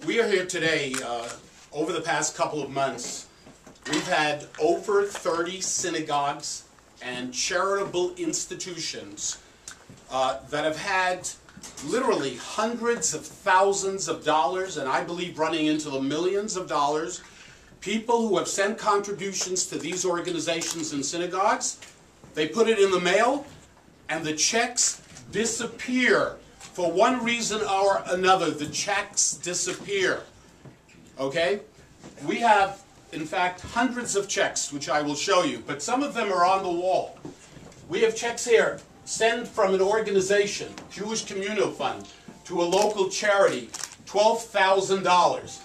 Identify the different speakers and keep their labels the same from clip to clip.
Speaker 1: We are here today. Over the past couple of months, we've had over 30 synagogues and charitable institutions that have had literally hundreds of thousands of dollars, and I believe running into the millions of dollars, people who have sent contributions to these organizations and synagogues. They put it in the mail, and the checks disappear. For one reason or another, the checks disappear. Okay? We have, in fact, hundreds of checks, which I will show you, but some of them are on the wall. We have checks here, sent from an organization, Jewish Communal Fund, to a local charity, $12,000.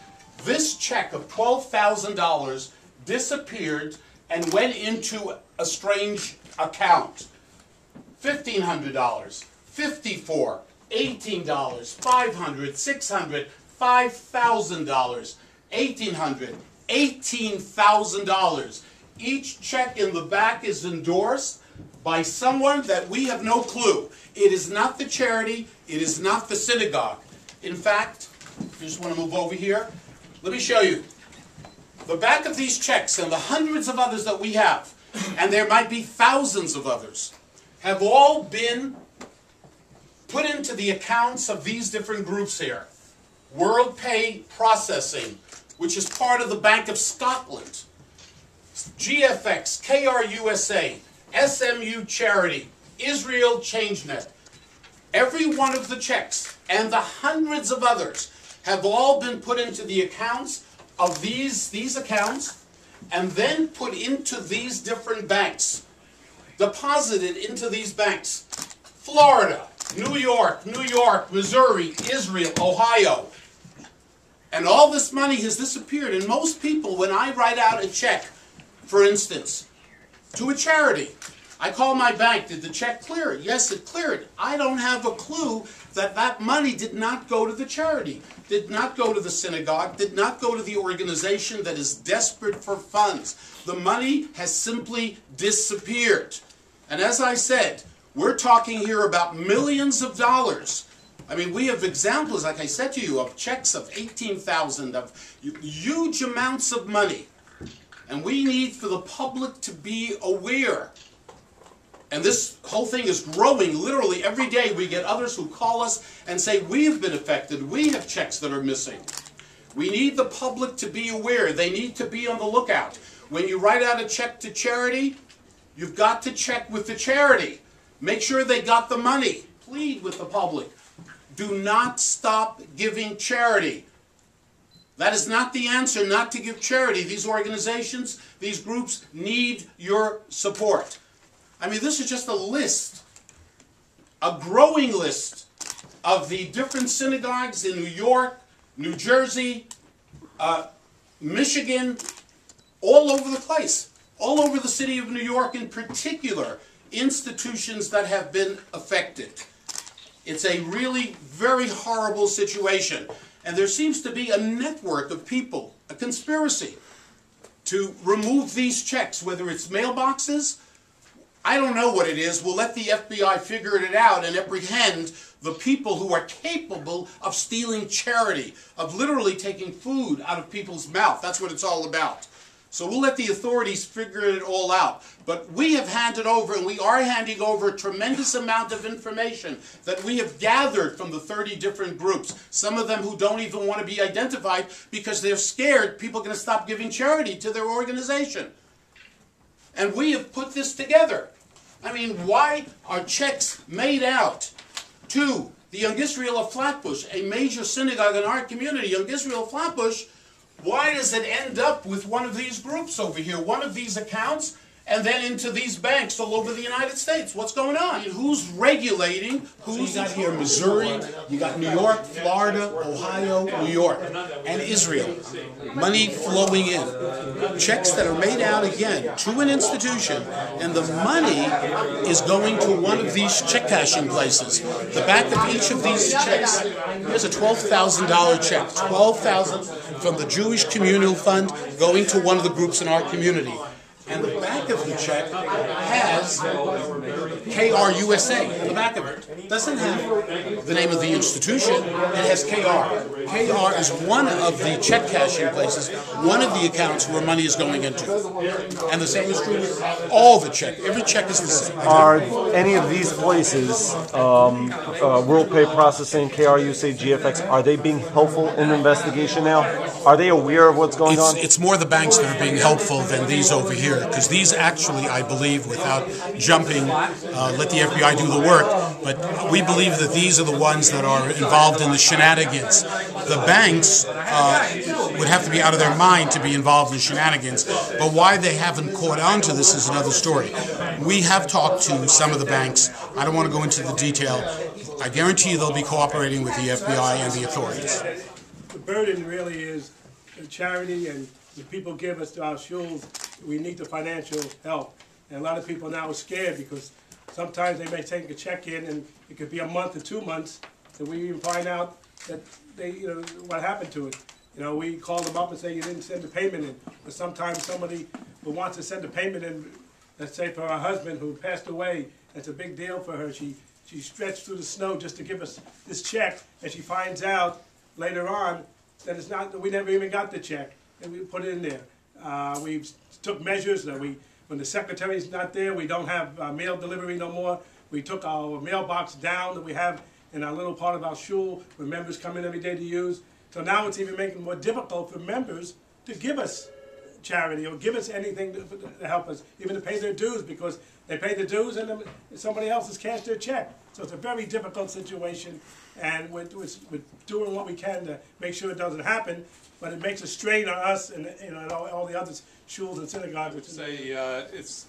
Speaker 1: This check of $12,000 disappeared and went into a strange account. $1,500, $54, $18, $500, $600, $5,000, $1,800, $18,000. Each check in the back is endorsed by someone that we have no clue. It is not the charity, it is not the synagogue. In fact, if you just want to move over here, let me show you. The back of these checks and the hundreds of others that we have, and there might be thousands of others, have all been put into the accounts of these different groups here. World Pay Processing, which is part of the Bank of Scotland, GFX, KRUSA, SMU Charity, Israel ChangeNet. Every one of the checks and the hundreds of others have all been put into the accounts of these accounts and then put into these different banks, deposited into these banks. Florida, New York, Missouri, Israel, Ohio. And all this money has disappeared. And most people, when I write out a check, for instance, to a charity, I call my bank, did the check clear? Yes, it cleared. I don't have a clue that that money did not go to the charity, did not go to the synagogue, did not go to the organization that is desperate for funds. The money has simply disappeared. And as I said, we're talking here about millions of dollars. I mean, we have examples, like I said to you, of checks of $18,000, of huge amounts of money. And we need for the public to be aware. And this whole thing is growing. Literally every day we get others who call us and say, we've been affected, we have checks that are missing. We need the public to be aware. They need to be on the lookout. When you write out a check to charity, you've got to check with the charity. Make sure they got the money. Plead with the public. Do not stop giving charity. That is not the answer, not to give charity. These organizations, these groups need your support. I mean, this is just a list, a growing list of the different synagogues in New York, New Jersey, Michigan, all over the place, all over the city of New York in particular, institutions that have been affected. It's a really very horrible situation. And there seems to be a network of people, a conspiracy, to remove these checks, whether it's mailboxes. I don't know what it is. We'll let the FBI figure it out and apprehend the people who are capable of stealing charity, of literally taking food out of people's mouth. That's what it's all about. So we'll let the authorities figure it all out. But we have handed over, and we are handing over, a tremendous amount of information that we have gathered from the 30 different groups. Some of them who don't even want to be identified because they're scared people are going to stop giving charity to their organization. And we have put this together. I mean, why are checks made out to the Young Israel of Flatbush, a major synagogue in our community, Young Israel of Flatbush? Why does it end up with one of these groups over here, one of these accounts, and then into these banks all over the United States? What's going on? Who's regulating? Who's got here? Missouri, you got New York, Florida, Ohio, New York, and Israel. Money flowing in. Checks that are made out again to an institution, and the money is going to one of these check cashing places. The back of each of these checks, here's a $12,000 check. $12,000 from the Jewish Communal Fund going to one of the groups in our community. And the back of the check has KR USA in the back of it. It doesn't have the name of the institution. It has KR. KR is one of the check cashing places, one of the accounts where money is going into. And the same is true with all the check. Every check is the same.
Speaker 2: Are any of these places, WorldPay Processing, KR USA, GFX, are they being helpful in the investigation now? Are they aware of what's going on?
Speaker 1: It's more the banks that are being helpful than these over here, because these actually, I believe, without jumping, let the FBI do the work, but we believe that these are the ones that are involved in the shenanigans. The banks would have to be out of their mind to be involved in shenanigans, but why they haven't caught on to this is another story. We have talked to some of the banks. I don't want to go into the detail. I guarantee you they'll be cooperating with the FBI and the authorities.
Speaker 3: The burden really is the charity, and the people give us to our shuls. We need the financial help. And a lot of people now are scared because sometimes they may take a check in and it could be a month or 2 months, and we even find out that they, what happened to it. We call them up and say you didn't send the payment in. But sometimes somebody who wants to send a payment in, let's say for her husband who passed away, it's a big deal for her. She stretched through the snow just to give us this check, and she finds out later on that it's not, we never even got the check, and we put it in there. We took measures that when the secretary's not there, we don't have mail delivery no more. We took our mailbox down that we have in our little part of our shul where members come in every day to use. So now it's even making it more difficult for members to give us charity or give us anything to help us, even to pay their dues, because they pay the dues and then somebody else has cashed their check. So it's a very difficult situation, and we're doing what we can to make sure it doesn't happen, but it makes a strain on us and all the other shuls and synagogues.
Speaker 4: It's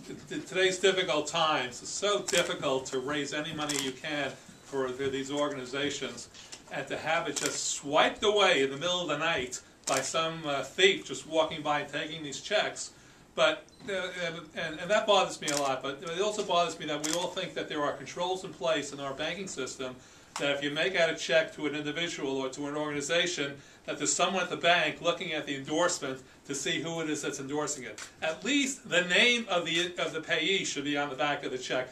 Speaker 4: today's difficult times. It's so difficult to raise any money you can for these organizations, and to have it just swiped away in the middle of the night by some thief just walking by and taking these checks. But and that bothers me a lot. But it also bothers me that we all think that there are controls in place in our banking system, that if you make out a check to an individual or to an organization, that there's someone at the bank looking at the endorsement to see who it is that's endorsing it. At least the name of the payee should be on the back of the check.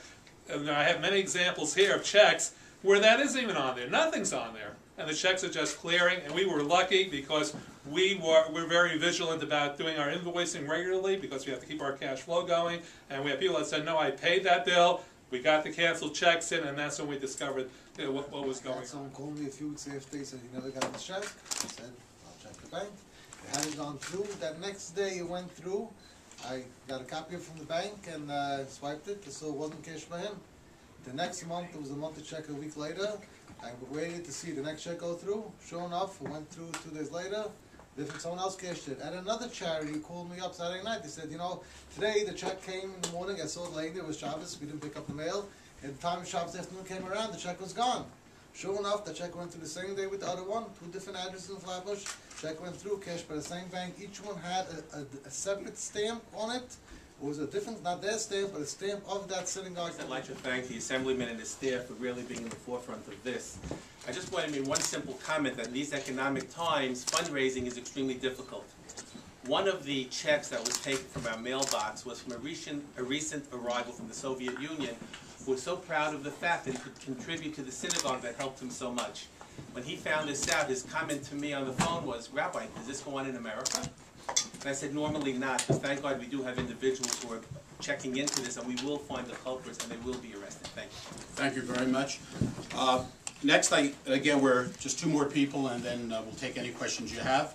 Speaker 4: And I have many examples here of checks where that isn't even on there. Nothing's on there. And the checks are just clearing, and we were lucky because we're very vigilant about doing our invoicing regularly because we have to keep our cash flow going. And we have people that said, no, I paid that bill, we got the canceled checks in, and that's when we discovered what was going on.
Speaker 5: Someone called me a few weeks after, he said, you never got the check? I said, I'll check the bank. It hadn't gone through. That next day it went through. I got a copy of it from the bank and swiped it, so it wasn't cashed by him. The next month, it was a monthly check a week later. I waited to see the next check go through. Sure enough, it went through 2 days later. Someone else cashed it. And another charity called me up Saturday night. They said, today the check came in the morning. I saw it later. It was Shabbos. We didn't pick up the mail. At the time Shabbos afternoon came around, the check was gone. Sure enough, the check went through the same day with the other one. 2 different addresses in Flatbush. Check went through, cashed by the same bank. Each one had a separate stamp on it. It was a different, not their stamp, but a stamp of that synagogue.
Speaker 6: I'd like to thank the Assemblyman and his staff for really being in the forefront of this. I just want to make one simple comment that in these economic times, fundraising is extremely difficult. One of the checks that was taken from our mailbox was from a recent arrival from the Soviet Union, who was so proud of the fact that he could contribute to the synagogue that helped him so much. When he found this out, his comment to me on the phone was, Rabbi, does this go on in America? And I said, normally not, but thank God we do have individuals who are checking into this, and we will find the culprits, and they will be arrested. Thank you.
Speaker 1: Thank you very much. Next, again, we're just 2 more people, and then we'll take any questions you have.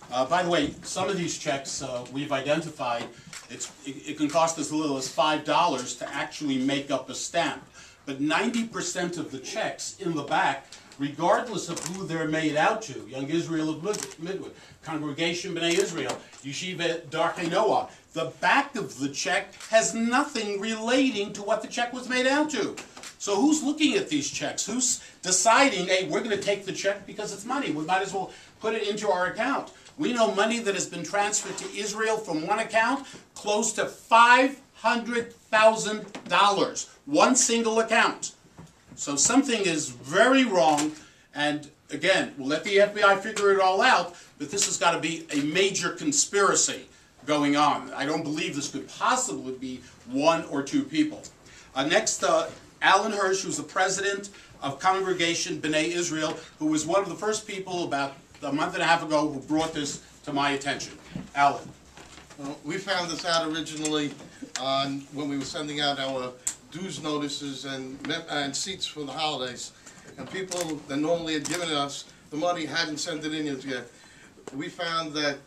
Speaker 1: By the way, some of these checks we've identified, it can cost as little as $5 to actually make up a stamp. But 90% of the checks in the back, regardless of who they're made out to, Young Israel of Midwood, Congregation B'nai Israel, Yeshiva Darkei Noah, the back of the check has nothing relating to what the check was made out to. So who's looking at these checks? Who's deciding, hey, we're going to take the check because it's money. We might as well put it into our account. We know money that has been transferred to Israel from one account, close to $500,000. One single account. So something is very wrong, and again, we'll let the FBI figure it all out, but this has got to be a major conspiracy going on. I don't believe this could possibly be 1 or 2 people. Next, Alan Hirsch, who's the president of Congregation B'nai Israel, who was one of the first people about a month and a half ago who brought this to my attention. Alan.
Speaker 7: Well, we found this out originally when we were sending out our dues notices and seats for the holidays. And people that normally had given us the money hadn't sent it in yet. We found that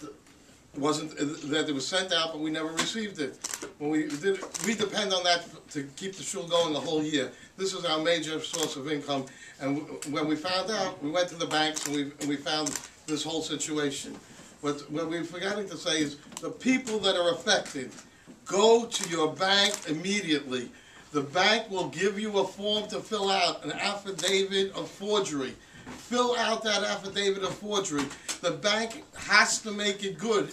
Speaker 7: it was sent out, but we never received it. When we depend on that to keep the shul going the whole year. This is our major source of income. And when we found out, we went to the banks and we found this whole situation. But what we're forgetting to say is the people that are affected, go to your bank immediately. The bank will give you a form to fill out, an affidavit of forgery. Fill out that affidavit of forgery. The bank has to make it good,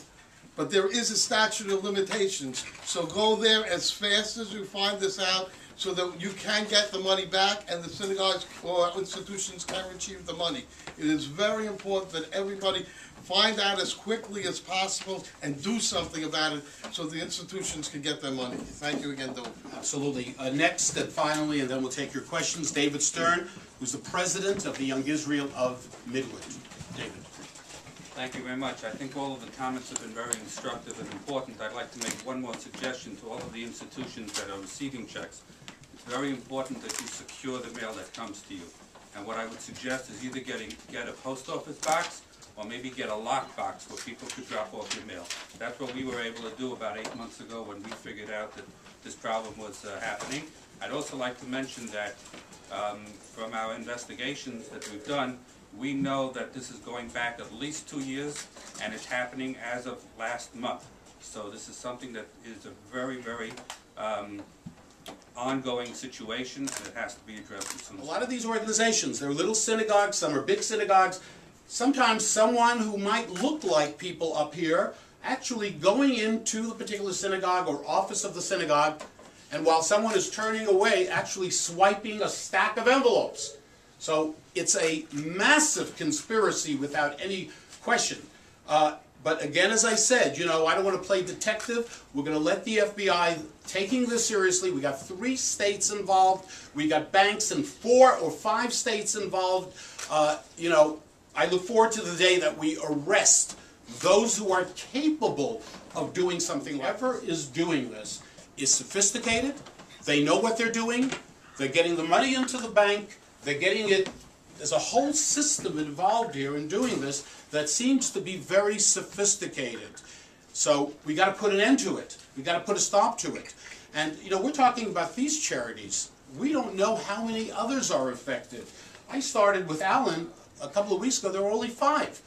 Speaker 7: but there is a statute of limitations. So go there as fast as you find this out so that you can get the money back and the synagogues or institutions can retrieve the money. It is very important that everybody find out as quickly as possible and do something about it so the institutions can get their money. Thank you again, Dov.
Speaker 1: Absolutely. Next and finally, and then we'll take your questions, David Stern, who's the president of the Young Israel of Midland. David.
Speaker 8: Thank you very much. I think all of the comments have been very instructive and important. I'd like to make one more suggestion to all of the institutions that are receiving checks. It's very important that you secure the mail that comes to you. And what I would suggest is either get a post office box or maybe get a lock box where people could drop off your mail. That's what we were able to do about 8 months ago when we figured out that this problem was happening. I'd also like to mention that from our investigations that we've done, we know that this is going back at least 2 years, and it's happening as of last month. So this is something that is a very, very ongoing situation, and it has to be addressed as soon as possible.
Speaker 1: A lot of these organizations, they're little synagogues, some are big synagogues. Sometimes someone who might look like people up here actually going into the particular synagogue or office of the synagogue, and while someone is turning away, actually swiping a stack of envelopes. So it's a massive conspiracy without any question. But again, as I said, you know, I don't want to play detective. We're going to let the FBI taking this seriously. We got 3 states involved. We got banks in 4 or 5 states involved. You know, I look forward to the day that we arrest those who are capable of doing something. Whoever is doing this is sophisticated. They know what they're doing. They're getting the money into the bank. They're getting it. There's a whole system involved here in doing this that seems to be very sophisticated. So we got to put an end to it. We got to put a stop to it. And you know, we're talking about these charities. We don't know how many others are affected. I started with Alan a couple of weeks ago. There were only 5,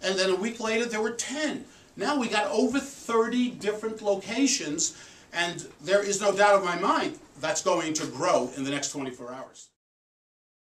Speaker 1: and then a week later there were 10. Now we got over 30 different locations, and there is no doubt in my mind that's going to grow in the next 24 hours.